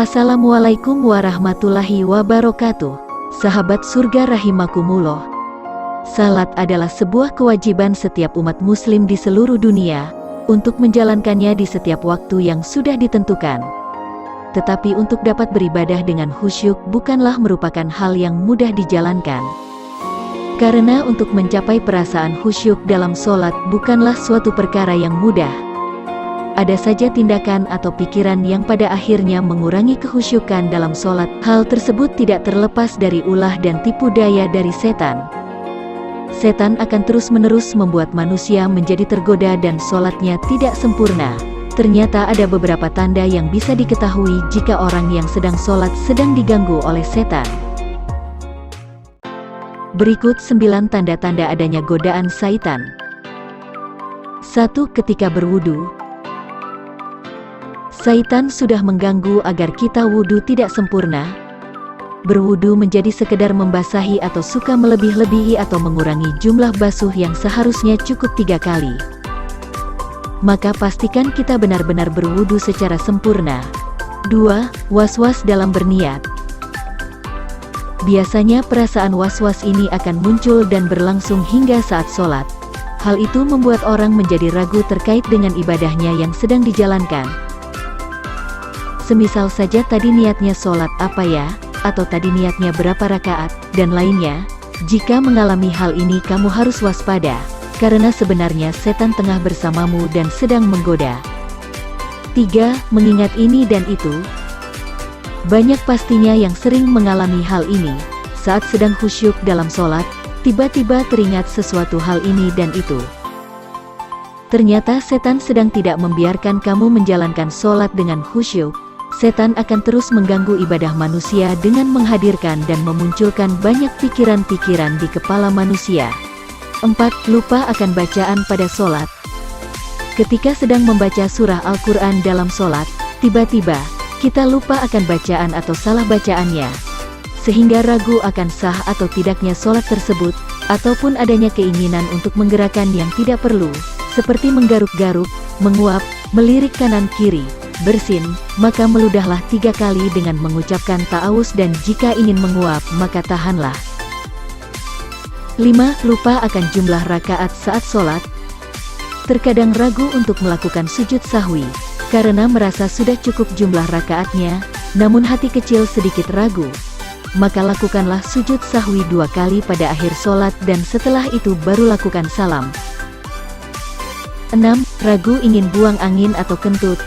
Assalamualaikum warahmatullahi wabarakatuh. Sahabat surga rahimakumullah. Salat adalah sebuah kewajiban setiap umat muslim di seluruh dunia untuk menjalankannya di setiap waktu yang sudah ditentukan. Tetapi untuk dapat beribadah dengan khusyuk bukanlah merupakan hal yang mudah dijalankan. Karena untuk mencapai perasaan khusyuk dalam sholat bukanlah suatu perkara yang mudah. Ada saja tindakan atau pikiran yang pada akhirnya mengurangi kekhusyukan dalam sholat. Hal tersebut tidak terlepas dari ulah dan tipu daya dari setan. Setan akan terus-menerus membuat manusia menjadi tergoda dan sholatnya tidak sempurna. Ternyata ada beberapa tanda yang bisa diketahui jika orang yang sedang sholat sedang diganggu oleh setan. Berikut 9 tanda-tanda adanya godaan syaitan. 1. Ketika berwudu. Syaitan sudah mengganggu agar kita wudu tidak sempurna. Berwudu menjadi sekedar membasahi atau suka melebih-lebihi atau mengurangi jumlah basuh yang seharusnya cukup 3 kali. Maka pastikan kita benar-benar berwudu secara sempurna. 2. Was-was dalam berniat. Biasanya perasaan was-was ini akan muncul dan berlangsung hingga saat sholat. Hal itu membuat orang menjadi ragu terkait dengan ibadahnya yang sedang dijalankan. Semisal saja tadi niatnya sholat apa ya, atau tadi niatnya berapa rakaat, dan lainnya. Jika mengalami hal ini kamu harus waspada, karena sebenarnya setan tengah bersamamu dan sedang menggoda. 3. Mengingat ini dan itu. Banyak pastinya yang sering mengalami hal ini, saat sedang khusyuk dalam sholat, tiba-tiba teringat sesuatu hal ini dan itu. Ternyata setan sedang tidak membiarkan kamu menjalankan sholat dengan khusyuk. Setan akan terus mengganggu ibadah manusia dengan menghadirkan dan memunculkan banyak pikiran-pikiran di kepala manusia. 4. Lupa akan bacaan pada sholat. Ketika sedang membaca surah Al-Quran dalam sholat, tiba-tiba kita lupa akan bacaan atau salah bacaannya, sehingga ragu akan sah atau tidaknya sholat tersebut, ataupun adanya keinginan untuk menggerakkan yang tidak perlu, seperti menggaruk-garuk, menguap, melirik kanan-kiri, bersin, maka meludahlah 3 kali dengan mengucapkan ta'awuz dan jika ingin menguap maka tahanlah. 5. Lupa akan jumlah rakaat saat sholat. Terkadang ragu untuk melakukan sujud sahwi, karena merasa sudah cukup jumlah rakaatnya, namun hati kecil sedikit ragu. Maka lakukanlah sujud sahwi 2 kali pada akhir sholat dan setelah itu baru lakukan salam. 6. Ragu ingin buang angin atau kentut.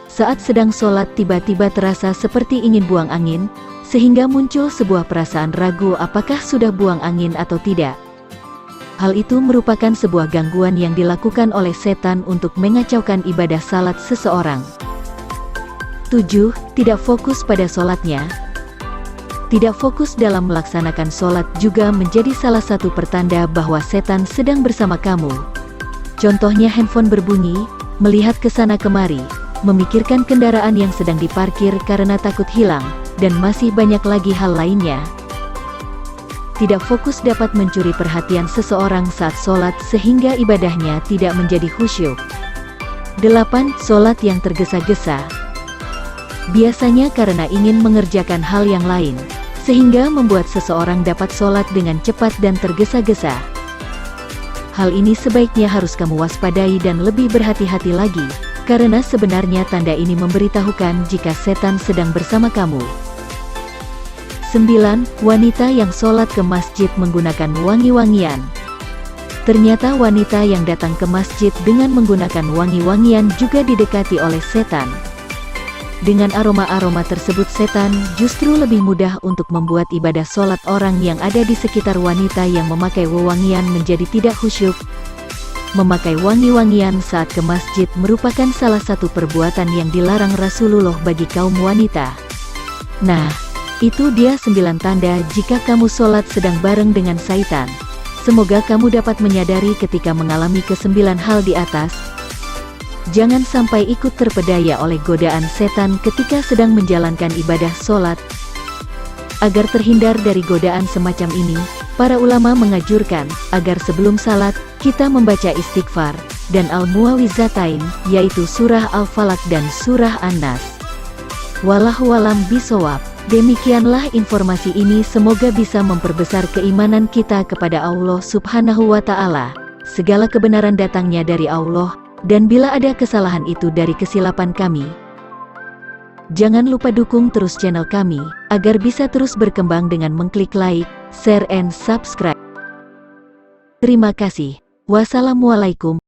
Saat sedang sholat tiba-tiba terasa seperti ingin buang angin, sehingga muncul sebuah perasaan ragu apakah sudah buang angin atau tidak. Hal itu merupakan sebuah gangguan yang dilakukan oleh setan untuk mengacaukan ibadah salat seseorang. 7. Tidak fokus pada sholatnya. Tidak fokus dalam melaksanakan sholat juga menjadi salah satu pertanda bahwa setan sedang bersama kamu. Contohnya handphone berbunyi, melihat ke sana kemari, memikirkan kendaraan yang sedang diparkir karena takut hilang, dan masih banyak lagi hal lainnya. Tidak fokus dapat mencuri perhatian seseorang saat sholat sehingga ibadahnya tidak menjadi khusyuk. 8. Sholat yang tergesa-gesa. Biasanya karena ingin mengerjakan hal yang lain, sehingga membuat seseorang dapat sholat dengan cepat dan tergesa-gesa. Hal ini sebaiknya harus kamu waspadai dan lebih berhati-hati lagi, karena sebenarnya tanda ini memberitahukan jika setan sedang bersama kamu. 9. Wanita yang sholat ke masjid menggunakan wangi-wangian. Ternyata wanita yang datang ke masjid dengan menggunakan wangi-wangian juga didekati oleh setan. Dengan aroma-aroma tersebut setan justru lebih mudah untuk membuat ibadah sholat orang yang ada di sekitar wanita yang memakai wewangian menjadi tidak khusyuk. Memakai wangi-wangian saat ke masjid merupakan salah satu perbuatan yang dilarang Rasulullah bagi kaum wanita. Nah, itu dia 9 tanda jika kamu sholat sedang bareng dengan syaitan. Semoga kamu dapat menyadari ketika mengalami ke-9 hal di atas. Jangan sampai ikut terpedaya oleh godaan setan ketika sedang menjalankan ibadah sholat. Agar terhindar dari godaan semacam ini, para ulama mengajurkan agar sebelum salat kita membaca istighfar dan al-muawizatain, yaitu surah Al-Falaq dan surah An-Nas. Wallahualam bishawab. Demikianlah informasi ini, semoga bisa memperbesar keimanan kita kepada Allah Subhanahu wa Ta'ala. Segala kebenaran datangnya dari Allah, dan bila ada kesalahan itu dari kesilapan kami. Jangan lupa dukung terus channel kami, agar bisa terus berkembang dengan mengklik like, share and subscribe. Terima kasih. Wassalamualaikum